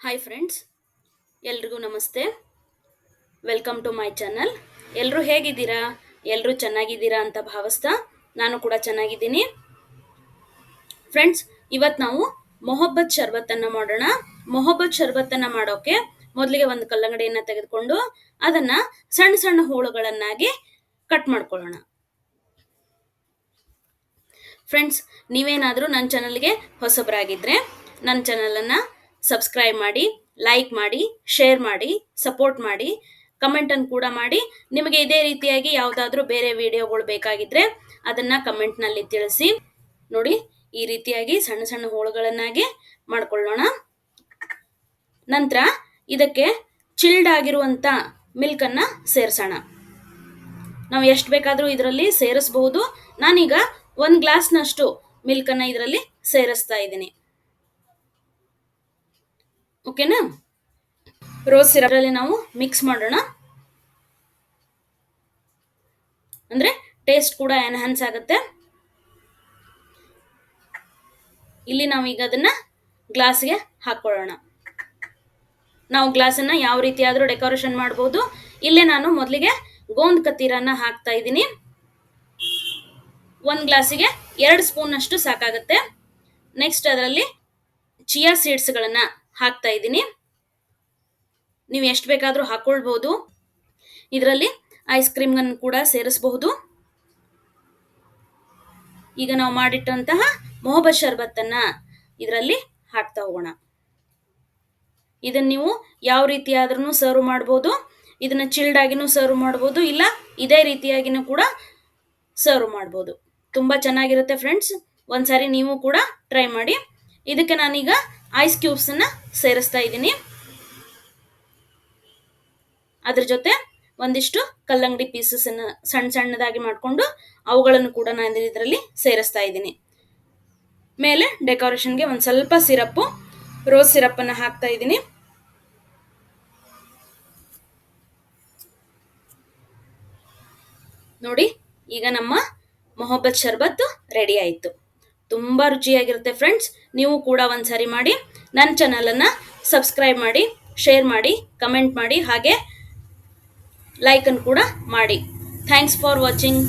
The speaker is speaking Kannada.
ಹಾಯ್ ಫ್ರೆಂಡ್ಸ್, ಎಲ್ರಿಗೂ ನಮಸ್ತೆ. Welcome to my channel. ಎಲ್ಲರೂ ಹೇಗಿದ್ದೀರಾ? ಎಲ್ಲರೂ ಚೆನ್ನಾಗಿದ್ದೀರಾ ಅಂತ ಭಾವಿಸ್ತಾ ನಾನು ಕೂಡ ಚೆನ್ನಾಗಿದ್ದೀನಿ. ಫ್ರೆಂಡ್ಸ್, ಇವತ್ತು ನಾವು ಮೊಹಬ್ಬತ್ ಶರ್ಬತ್ತನ್ನು ಮಾಡೋಣ. ಮೊಹಬ್ಬತ್ ಶರ್ಬತ್ತನ್ನು ಮಾಡೋಕೆ ಮೊದಲಿಗೆ ಒಂದು ಕಲ್ಲಂಗಡಿಯನ್ನು ತೆಗೆದುಕೊಂಡು ಅದನ್ನು ಸಣ್ಣ ಸಣ್ಣ ಹೋಳುಗಳನ್ನಾಗಿ ಕಟ್ ಮಾಡ್ಕೊಳ್ಳೋಣ. ಫ್ರೆಂಡ್ಸ್, ನೀವೇನಾದರೂ ನನ್ನ ಚಾನಲ್ಗೆ ಹೊಸಬರಾಗಿದ್ದರೆ ನನ್ನ ಚಾನಲನ್ನು ಸಬ್ಸ್ಕ್ರೈಬ್ ಮಾಡಿ, ಲೈಕ್ ಮಾಡಿ, ಶೇರ್ ಮಾಡಿ, ಸಪೋರ್ಟ್ ಮಾಡಿ, ಕಮೆಂಟನ್ನು ಕೂಡ ಮಾಡಿ. ನಿಮಗೆ ಇದೇ ರೀತಿಯಾಗಿ ಯಾವುದಾದ್ರೂ ಬೇರೆ ವಿಡಿಯೋಗಳು ಬೇಕಾಗಿದ್ದರೆ ಅದನ್ನು ಕಮೆಂಟ್ನಲ್ಲಿ ತಿಳಿಸಿ. ನೋಡಿ, ಈ ರೀತಿಯಾಗಿ ಸಣ್ಣ ಸಣ್ಣ ಹೋಳುಗಳನ್ನಾಗಿ ಮಾಡ್ಕೊಳ್ಳೋಣ. ನಂತರ ಇದಕ್ಕೆ ಚಿಲ್ಡ್ ಆಗಿರುವಂಥ ಮಿಲ್ಕನ್ನು ಸೇರಿಸೋಣ. ನಾವು ಎಷ್ಟು ಬೇಕಾದರೂ ಇದರಲ್ಲಿ ಸೇರಿಸಬಹುದು. ನಾನೀಗ 1 ಗ್ಲಾಸ್ನಷ್ಟು ಮಿಲ್ಕನ್ನು ಇದರಲ್ಲಿ ಸೇರಿಸ್ತಾ ಇದ್ದೀನಿ. ಓಕೆನಾ? ರೋಸ್ ಸಿರಪ್ರಲ್ಲಿ ನಾವು ಮಿಕ್ಸ್ ಮಾಡೋಣ. ಅಂದರೆ ಟೇಸ್ಟ್ ಕೂಡ ಎನ್ಹಾನ್ಸ್ ಆಗುತ್ತೆ. ಇಲ್ಲಿ ನಾವೀಗ ಅದನ್ನು ಗ್ಲಾಸ್ಗೆ ಹಾಕ್ಕೊಳ್ಳೋಣ. ನಾವು ಗ್ಲಾಸನ್ನು ಯಾವ ರೀತಿ ಆದರೂ ಡೆಕೋರೇಷನ್ ಮಾಡ್ಬೋದು. ಇಲ್ಲೇ ನಾನು ಮೊದಲಿಗೆ ಗೋಂದ್ ಕತೀರನ್ನ ಹಾಕ್ತಾ ಇದ್ದೀನಿ. 1 ಗ್ಲಾಸಿಗೆ 2 ಸ್ಪೂನಷ್ಟು ಸಾಕಾಗುತ್ತೆ. ನೆಕ್ಸ್ಟ್ ಅದರಲ್ಲಿ ಚಿಯಾ ಸೀಡ್ಸ್ಗಳನ್ನು ಹಾಕ್ತಾ ಇದ್ದೀನಿ. ನೀವು ಎಷ್ಟು ಬೇಕಾದರೂ ಹಾಕ್ಕೊಳ್ಬೋದು. ಇದರಲ್ಲಿ ಐಸ್ ಕ್ರೀಮ್ಗಳನ್ನು ಕೂಡ ಸೇರಿಸಬಹುದು. ಈಗ ನಾವು ಮಾಡಿಟ್ಟಂತಹ ಮೊಹಬ್ಬತ್ ಶರ್ಬತ್ತನ್ನು ಇದರಲ್ಲಿ ಹಾಕ್ತಾ ಹೋಗೋಣ. ಇದನ್ನು ನೀವು ಯಾವ ರೀತಿಯಾದ್ರೂ ಸರ್ವ್ ಮಾಡ್ಬೋದು. ಇದನ್ನು ಚಿಲ್ಡ್ ಆಗಿನೂ ಸರ್ವ್ ಮಾಡ್ಬೋದು, ಇಲ್ಲ ಇದೇ ರೀತಿಯಾಗಿನೂ ಕೂಡ ಸರ್ವ್ ಮಾಡ್ಬೋದು. ತುಂಬ ಚೆನ್ನಾಗಿರುತ್ತೆ ಫ್ರೆಂಡ್ಸ್. ಒಂದ್ಸಾರಿ ನೀವು ಕೂಡ ಟ್ರೈ ಮಾಡಿ. ಇದಕ್ಕೆ ನಾನೀಗ ಐಸ್ ಕ್ಯೂಬ್ಸನ್ನು ಸೇರಿಸ್ತಾ ಇದ್ದೀನಿ. ಅದ್ರ ಜೊತೆ ಒಂದಿಷ್ಟು ಕಲ್ಲಂಗಡಿ ಪೀಸಸನ್ನು ಸಣ್ಣ ಸಣ್ಣದಾಗಿ ಮಾಡಿಕೊಂಡು ಅವುಗಳನ್ನು ಕೂಡ ನಾನು ಇದರಲ್ಲಿ ಸೇರಿಸ್ತಾ ಇದ್ದೀನಿ. ಮೇಲೆ ಡೆಕೋರೇಷನ್ಗೆ ಒಂದು ಸ್ವಲ್ಪ ಸಿರಪ್ಪು, ರೋಸ್ ಸಿರಪ್ಪನ್ನು ಹಾಕ್ತಾ ಇದ್ದೀನಿ. ನೋಡಿ, ಈಗ ನಮ್ಮ ಮೊಹಬ್ಬತ್ ಶರ್ಬತ್ತು ರೆಡಿ ಆಯಿತು. ತುಂಬ ರುಚಿಯಾಗಿರುತ್ತೆ ಫ್ರೆಂಡ್ಸ್. ನೀವು ಕೂಡ ಒಂದ್ಸರಿ ಮಾಡಿ. ನನ್ನ ಚಾನಲನ್ನು ಸಬ್ಸ್ಕ್ರೈಬ್ ಮಾಡಿ, ಶೇರ್ ಮಾಡಿ, ಕಮೆಂಟ್ ಮಾಡಿ, ಹಾಗೆ ಲೈಕನ್ನು ಕೂಡ ಮಾಡಿ. Thanks for watching.